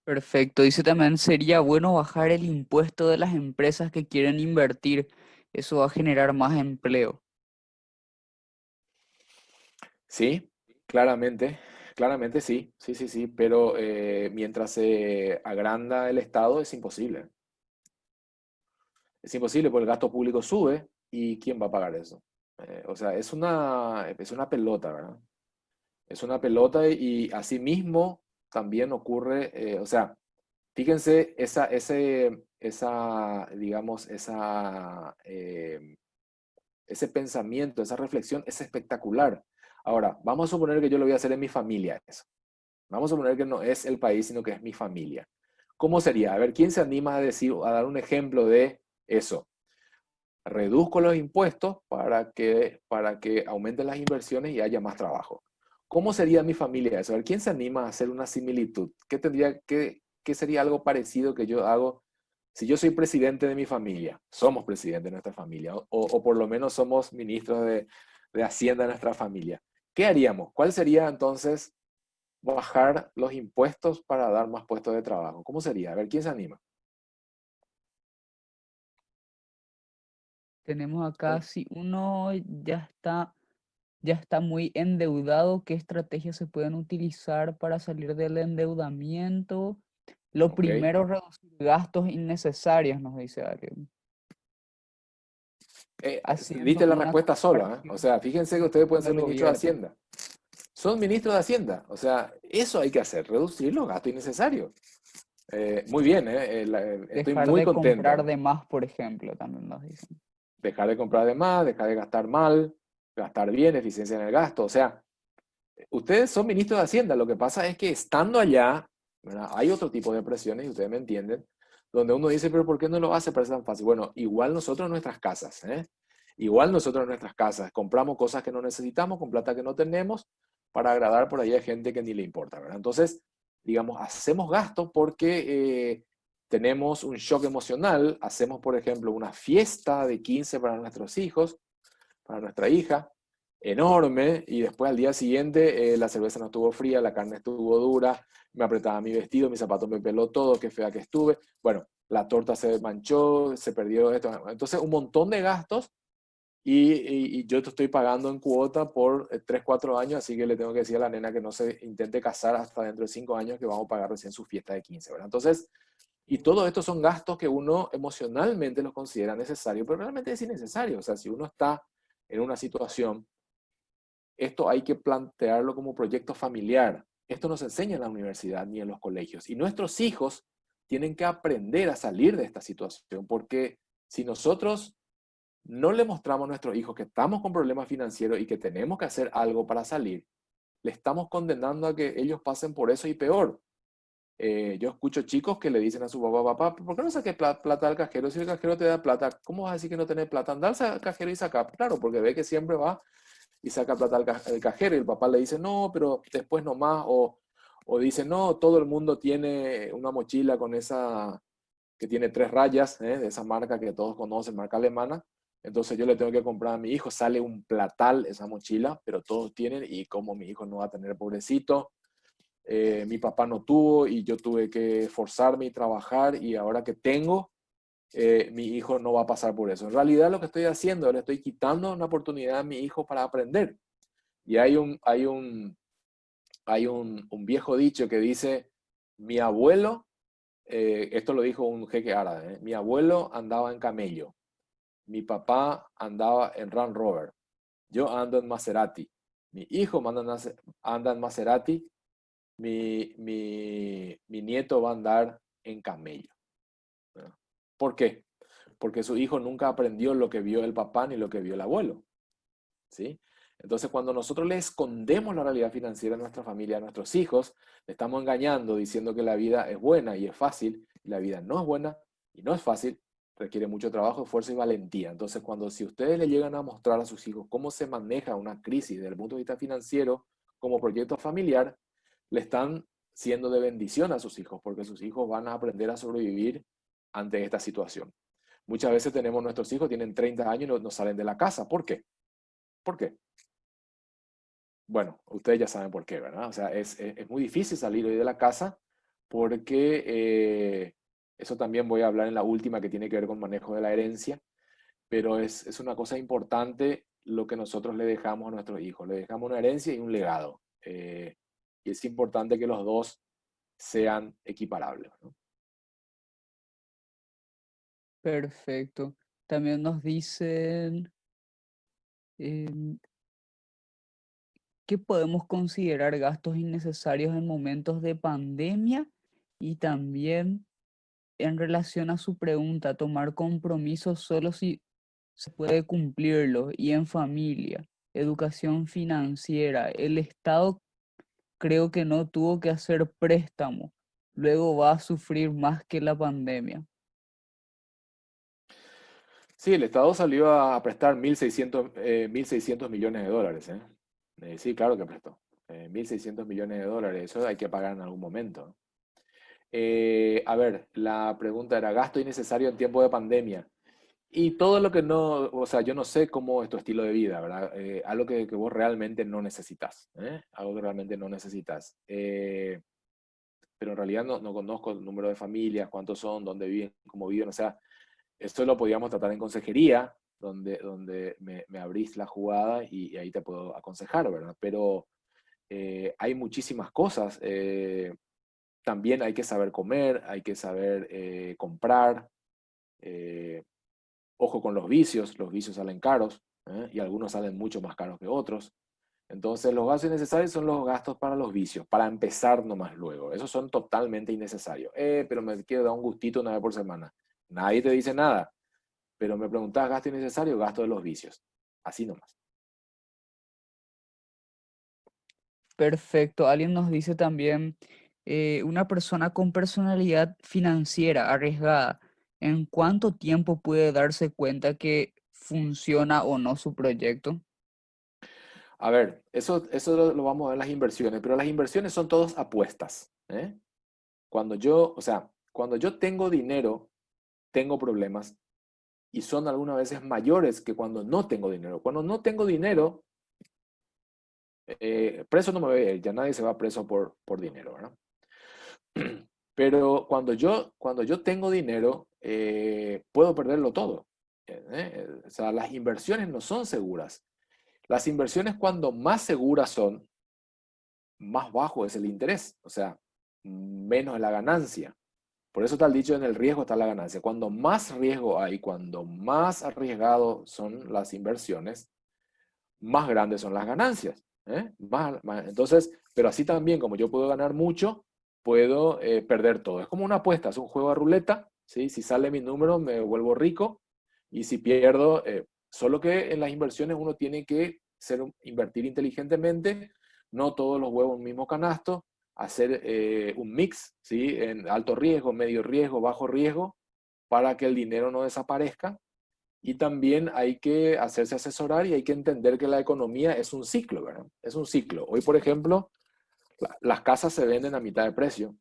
Perfecto. Dice también, sería bueno bajar el impuesto de las empresas que quieren invertir. Eso va a generar más empleo. Sí, claramente, claramente sí, sí, sí, sí, pero mientras se agranda el Estado es imposible. Es imposible porque el gasto público sube y ¿quién va a pagar eso? O sea, es una pelota, ¿verdad? Es una pelota y asimismo también ocurre, o sea, fíjense, digamos, ese pensamiento, esa reflexión es espectacular. Ahora, vamos a suponer que yo lo voy a hacer en mi familia, eso. Vamos a suponer que no es el país, sino que es mi familia. ¿Cómo sería? A ver, ¿quién se anima a dar un ejemplo de eso? Reduzco los impuestos para que aumenten las inversiones y haya más trabajo. ¿Cómo sería mi familia eso? A ver, ¿quién se anima a hacer una similitud? ¿Qué sería algo parecido que yo hago si yo soy presidente de mi familia? Somos presidente de nuestra familia, o por lo menos somos ministros de Hacienda de nuestra familia. ¿Qué haríamos? ¿Cuál sería entonces bajar los impuestos para dar más puestos de trabajo? ¿Cómo sería? A ver, ¿quién se anima? Tenemos acá, si uno ya está muy endeudado, ¿qué estrategias se pueden utilizar para salir del endeudamiento? Lo ¿Ok? primero, reducir gastos innecesarios, nos dice alguien, haciendo Diste la una respuesta sola, ¿eh? O comparación sea, fíjense que ustedes pueden con ser el ministros de gobierno. Hacienda. Son ministros de Hacienda. O sea, eso hay que hacer, reducir los gastos innecesarios. Muy bien, ¿eh? Estoy Dejar muy de comprar contento. de más, por ejemplo, también nos dicen. Dejar de comprar de más, dejar de gastar mal, gastar bien, eficiencia en el gasto. O sea, ustedes son ministros de Hacienda. Lo que pasa es que estando allá, ¿verdad? Hay otro tipo de presiones, y ustedes me entienden, donde uno dice, pero ¿por qué no lo hace para ser tan fácil? Bueno, igual nosotros en nuestras casas, ¿eh? Igual nosotros en nuestras casas compramos cosas que no necesitamos con plata que no tenemos para agradar por ahí a gente que ni le importa, ¿verdad? Entonces, digamos, hacemos gasto porque tenemos un shock emocional, hacemos, por ejemplo, una fiesta de 15 para nuestros hijos, para nuestra hija, enorme, y después al día siguiente la cerveza no estuvo fría, la carne estuvo dura, me apretaba mi vestido, mi zapato me peló todo, qué fea que estuve. Bueno, la torta se manchó, se perdió esto. Entonces, un montón de gastos y yo te estoy pagando en cuota por 3 4 años, así que le tengo que decir a la nena que no se intente casar hasta dentro de 5 años que vamos a pagar recién su fiesta de 15, ¿verdad? Entonces, y todo esto son gastos que uno emocionalmente los considera necesarios, pero realmente es innecesario. O sea, si uno está en una situación, esto hay que plantearlo como proyecto familiar. Esto no se enseña en la universidad ni en los colegios. Y nuestros hijos tienen que aprender a salir de esta situación, porque si nosotros no le mostramos a nuestros hijos que estamos con problemas financieros y que tenemos que hacer algo para salir, le estamos condenando a que ellos pasen por eso y peor. Yo escucho chicos que le dicen a su papá, ¿por qué no saques plata al cajero? Si el cajero te da plata, ¿cómo vas a decir que no tenés plata? Andar al cajero y sacar. Claro, porque ve que siempre va y saca plata al cajero y el papá le dice, no, pero después nomás, o dice, no, todo el mundo tiene una mochila con esa, que tiene 3 rayas, de esa marca que todos conocen, marca alemana, entonces yo le tengo que comprar a mi hijo, sale un platal esa mochila, pero todos tienen y como mi hijo no va a tener, pobrecito, mi papá no tuvo y yo tuve que forzarme y trabajar y ahora que tengo, mi hijo no va a pasar por eso. En realidad lo que estoy haciendo, le estoy quitando una oportunidad a mi hijo para aprender. Y hay un viejo dicho que dice, mi abuelo, esto lo dijo un jeque árabe, mi abuelo andaba en camello, mi papá andaba en Range Rover, yo ando en Maserati, mi hijo anda en Maserati, mi nieto va a andar en camello. ¿No? ¿Por qué? Porque su hijo nunca aprendió lo que vio el papá ni lo que vio el abuelo. ¿Sí? Entonces, cuando nosotros le escondemos la realidad financiera a nuestra familia, a nuestros hijos, le estamos engañando diciendo que la vida es buena y es fácil, y la vida no es buena y no es fácil, requiere mucho trabajo, esfuerzo y valentía. Entonces, si ustedes le llegan a mostrar a sus hijos cómo se maneja una crisis desde el punto de vista financiero como proyecto familiar, le están siendo de bendición a sus hijos, porque sus hijos van a aprender a sobrevivir ante esta situación. Muchas veces tenemos nuestros hijos, tienen 30 años y no salen de la casa. ¿Por qué? ¿Por qué? Bueno, ustedes ya saben por qué, ¿verdad? O sea, es muy difícil salir hoy de la casa porque eso también voy a hablar en la última que tiene que ver con manejo de la herencia, pero es una cosa importante lo que nosotros le dejamos a nuestros hijos. Le dejamos una herencia y un legado. Y es importante que los dos sean equiparables, ¿no? Perfecto. También nos dicen em, que podemos considerar gastos innecesarios en momentos de pandemia y también en relación a su pregunta, tomar compromisos solo si se puede cumplirlo y en familia, educación financiera. El Estado creo que no tuvo que hacer préstamo, luego va a sufrir más que la pandemia. Sí, el Estado salió a prestar 1.600 millones de dólares, ¿eh? Sí, claro que prestó. 1.600 millones de dólares, eso hay que pagar en algún momento. A ver, la pregunta era, gasto innecesario en tiempo de pandemia. Y todo lo que no, o sea, yo no sé cómo es tu estilo de vida, ¿verdad? Algo que vos realmente no necesitas, ¿eh? Algo que realmente no necesitas. Pero en realidad no conozco el número de familias, cuántos son, dónde viven, cómo viven, o sea, esto lo podíamos tratar en consejería, donde me abrís la jugada y ahí te puedo aconsejar, ¿verdad? Pero hay muchísimas cosas. También hay que saber comer, hay que saber comprar. eh, Ojo con los vicios salen caros, y algunos salen mucho más caros que otros. Entonces, los gastos innecesarios son los gastos para los vicios, para empezar nomás luego. Esos son totalmente innecesarios. Pero me quiero dar un gustito una vez por semana. Nadie te dice nada, pero me preguntás gasto innecesario, gasto de los vicios. Así nomás. Perfecto. Alguien nos dice también, una persona con personalidad financiera arriesgada, ¿en cuánto tiempo puede darse cuenta que funciona o no su proyecto? A ver, eso lo vamos a ver en las inversiones, pero las inversiones son todas apuestas, ¿eh? Cuando yo tengo dinero, tengo problemas y son algunas veces mayores que cuando no tengo dinero. Cuando no tengo dinero, preso no me voy a ir, ya nadie se va preso por dinero, ¿verdad? Pero cuando yo tengo dinero, puedo perderlo todo. O sea, las inversiones no son seguras. Las inversiones cuando más seguras son, más bajo es el interés, o sea, menos es la ganancia. Por eso está el dicho, en el riesgo está la ganancia. Cuando más riesgo hay, cuando más arriesgado son las inversiones, más grandes son las ganancias. ¿Eh? Entonces, pero así también, como yo puedo ganar mucho, puedo perder todo. Es como una apuesta, es un juego de ruleta, ¿sí? Si sale mi número me vuelvo rico y si pierdo, solo que en las inversiones uno tiene que invertir inteligentemente, no todos los huevos en un mismo canasto, hacer un mix, ¿sí? En alto riesgo, medio riesgo, bajo riesgo, para que el dinero no desaparezca. Y también hay que hacerse asesorar y hay que entender que la economía es un ciclo, ¿verdad? Es un ciclo. Hoy, por ejemplo, las casas se venden a mitad de precio,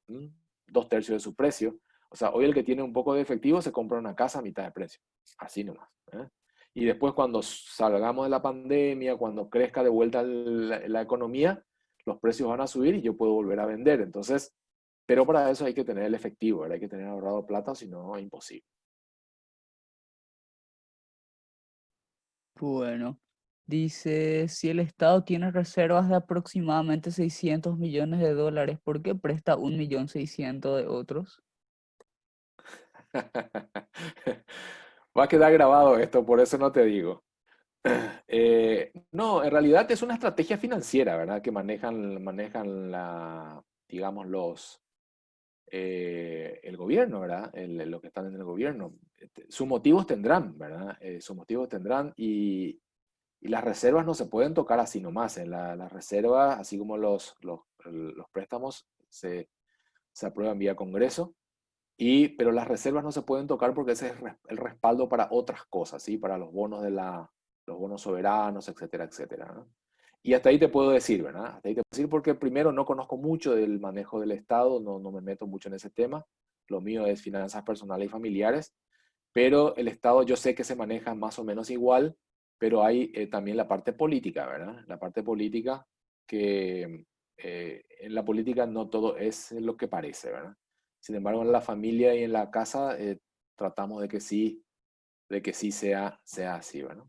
¿m? 2/3 de su precio. O sea, hoy el que tiene un poco de efectivo se compra una casa a mitad de precio. Así nomás. ¿Eh? Y después cuando salgamos de la pandemia, cuando crezca de vuelta la economía, los precios van a subir y yo puedo volver a vender. Entonces, pero para eso hay que tener el efectivo, ¿verdad? Hay que tener ahorrado plata, si no, es imposible. Bueno, dice, si el Estado tiene reservas de aproximadamente 600 millones de dólares, ¿por qué presta 1.600.000 de otros? Va a quedar grabado esto, por eso no te digo. No, en realidad es una estrategia financiera, ¿verdad? Que manejan digamos, el gobierno, ¿verdad? Los que están en el gobierno. Sus motivos tendrán, ¿verdad? Sus motivos tendrán y las reservas no se pueden tocar así nomás. Las reservas, así como los préstamos, se aprueban vía Congreso. Pero las reservas no se pueden tocar porque ese es el respaldo para otras cosas, ¿sí? Para los bonos los bonos soberanos, etcétera, etcétera, ¿no? Y hasta ahí te puedo decir, ¿verdad? Hasta ahí te puedo decir porque primero no conozco mucho del manejo del Estado, no me meto mucho en ese tema. Lo mío es finanzas personales y familiares, pero el Estado yo sé que se maneja más o menos igual, pero hay también la parte política, ¿verdad? La parte política que en la política no todo es lo que parece, ¿verdad? Sin embargo, en la familia y en la casa tratamos de que sí sea así, ¿verdad?